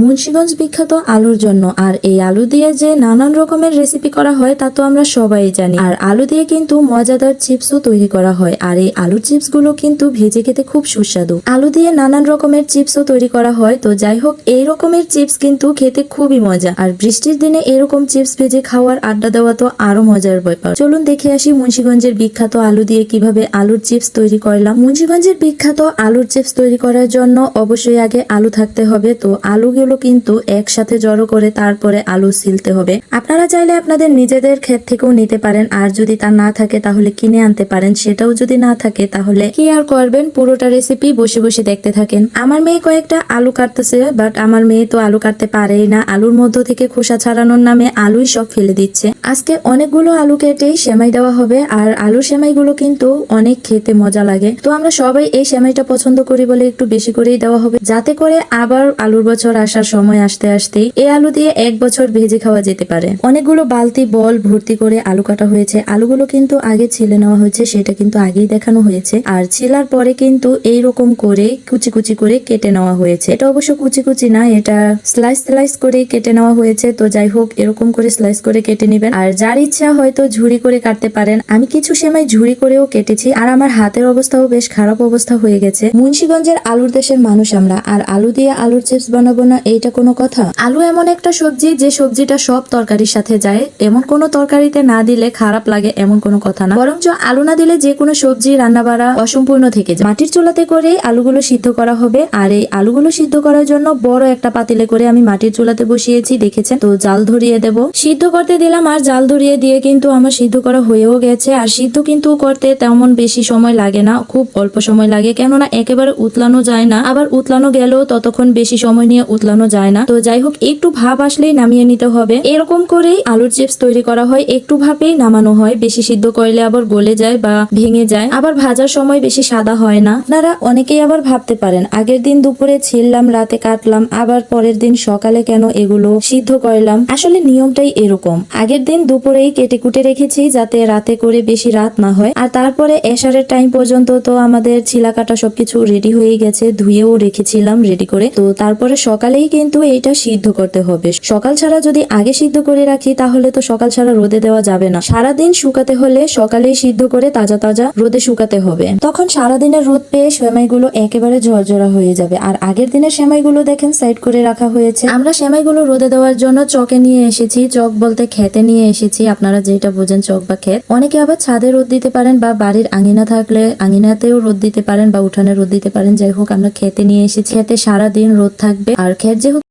মুন্সিগঞ্জ বিখ্যাত আলুর জন্য। আর এই আলু দিয়ে যে নানান রকমের রেসিপি করা হয় তা তো আমরা সবাই জানি। আর আলু দিয়ে কিন্তু মজাদার চিপসও তৈরি করা হয়। আর এই আলুর চিপস গুলো কিন্তু ভেজে খেতে খুব সুস্বাদু। আলু দিয়ে নানান রকমের চিপসও তৈরি করা হয়। তো যাই হোক, এই রকমের চিপস কিন্তু খেতে খুবই মজা। আর বৃষ্টির দিনে এরকম চিপস ভেজে খাওয়ার আড্ডা দেওয়া তো আরো মজার ব্যাপার। চলুন দেখে আসি মুন্সিগঞ্জের বিখ্যাত আলু দিয়ে কিভাবে আলুর চিপস তৈরি করলাম। মুন্সিগঞ্জের বিখ্যাত আলুর চিপস তৈরি করার জন্য অবশ্যই আগে আলু থাকতে হবে। তো আলুগুলো কিন্তু একসাথে জড়ো করে তারপরে আলু ছিলতে হবে। আপনারা চাইলে আপনাদের নিজেদের ক্ষেত থেকেও নিতে পারেন, আর যদি তা না থাকে তাহলে কিনে আনতে পারেন। সেটাও যদি না থাকে তাহলে কি আর করবেন, পুরোটা রেসিপি বসে বসে দেখতে থাকেন। আমার মেয়ে কয়েকটা আলু কাটতেছে, বাট আমার মেয়ে তো আলু কাটতে পারেই না। আলুর মধ্য থেকে খোসা ছাড়ানোর নামে আলুই সব ফেলে দিচ্ছে। আজকে অনেকগুলো আলু কেটেই সেমাই দেওয়া হবে। আর আলুর সেমাইগুলো কিন্তু অনেক খেতে মজা লাগে। তো আমরা সবাই এই সেমাইটা পছন্দ করি বলে একটু বেশি করেই দেওয়া হবে, যাতে করে আবার আলুর বছর আসার সময় আসতে আসতেই এই আলু দিয়ে 1 বছর ভেজে খাওয়া যেতে পারে। অনেকগুলো বালতি বল ভর্তি করে আলু কাটা হয়েছে। আলুগুলো কিন্তু আগে ছিলে নেওয়া হয়েছে, সেটা কিন্তু আগেই দেখানো হয়েছে। আর ছিলার পরে কিন্তু এইরকম করে কুচি কুচি করে কেটে নেওয়া হয়েছে। এটা অবশ্য কুচি কুচি না, এটা স্লাইস স্লাইস করে কেটে নেওয়া হয়েছে। তো যাই হোক, এরকম করে স্লাইস করে কেটে নেবেন। আর যার ইচ্ছা হয়তো ঝুরি করে কাটতে পারেন। আমি কিছু সেমাই ঝুরি করেও কেটেছি। আর আমার হাতের অবস্থাও বেশ খারাপ অবস্থা হয়ে গেছে। মুন্সিগঞ্জের আলুর দেশের মানুষ আমরা, আর আলু দিয়ে আলুর চিপস বানাবো না, এইটা কোনো কথা? আলু এমন একটা সবজি যে সবজিটা সব তরকারির সাথে যায়। এমন কোনো তরকারিতে না দিলে খারাপ লাগে এমন কোনো কথা না, বরঞ্চ আলু না দিলে যে কোনো সবজি রান্না বাড়া অসম্পূর্ণ থেকে যায়। মাটির চুলাতে করে আলুগুলো সিদ্ধ করা হবে। আর এই আলুগুলো সিদ্ধ করার জন্য বড় একটা পাতিলে করে আমি মাটির চুলাতে বসিয়েছি, দেখেছেন তো। জাল ধরিয়ে দেব, সিদ্ধ করতে দিলাম। আর জাল ধরিয়ে দিয়ে কিন্তু আমার সিদ্ধ করা হয়েও গেছে। আর সিদ্ধ কিন্তু করতে তেমন বেশি সময় লাগে না, খুব অল্প সময় লাগে, কেননা একেবারে উতলানো যায় না, আবার উতলানো গেলেও ততক্ষণ বেশি সময় নিয়ে উতলানো যায় না। তো যাই হোক, একটু ভাব আসলেই নামিয়ে নিতে হবে। এরকম করেই আলুর চিপস তৈরি করা হয়, একটু ভাবেই নামানো হয়। বেশি সিদ্ধ করলে আবার গলে যায় বা ভেঙে যায়, আবার ভাজার সময় বেশি সাদা হয় না। আপনারা অনেকেই আবার ভাবতে পারেন, আগের দিন দুপুরে ছিললাম, রাতে কাটলাম, আবার পরের দিন সকালে কেন এগুলো সিদ্ধ করলাম? আসলে নিয়মটাই এরকম, আগের দিন দুপুরেই কেটে কুটে রেখেছি যাতে রাতে করে বেশি রাত না হয়। আর তারপরে এশারের টাইম পর্যন্ত তো আমাদের ছিলা কাটা সবকিছু রেডি হয়ে গেছে, ধুয়েও রেখেছিলাম রেডি করে। তো তারপরে সকালেই কিন্তু এইটা সিদ্ধ করতে হবে। সকাল ছাড়া যদি আগে সিদ্ধ করে রাখি তাহলে তো সকাল ছাড়া রোদে দেওয়া যাবে না। সারাদিন শুকাতে হলে সকালেই সিদ্ধ করে তাজা তাজা রোদে শুকাতে হবে। তখন সারাদিনের রোদ পেয়ে সেমাইগুলো একেবারে ঝরঝরা হয়ে যাবে। আর আগের দিনের সেমাইগুলো দেখেন সাইড করে রাখা হয়েছে। আমরা সেমাইগুলো রোদে দেওয়ার জন্য চকে নিয়ে এসেছি। চক বলতে খেতে নিয়ে এসেছি, আপনারা যেটা বোঝেন চক বা ক্ষেত। অনেকে আবার ছাদে রোদ দিতে পারেন, বা বাড়ির আঙিনা থাকলে আঙিনাতেও রোদ দিতে পারেন, বা উঠানে রোদ দিতে পারেন। যাই হোক, আমরা খেতে নিয়ে এসেছি। খেতে সারাদিন রোদ থাকবে। আর ক্ষেত যেহেতু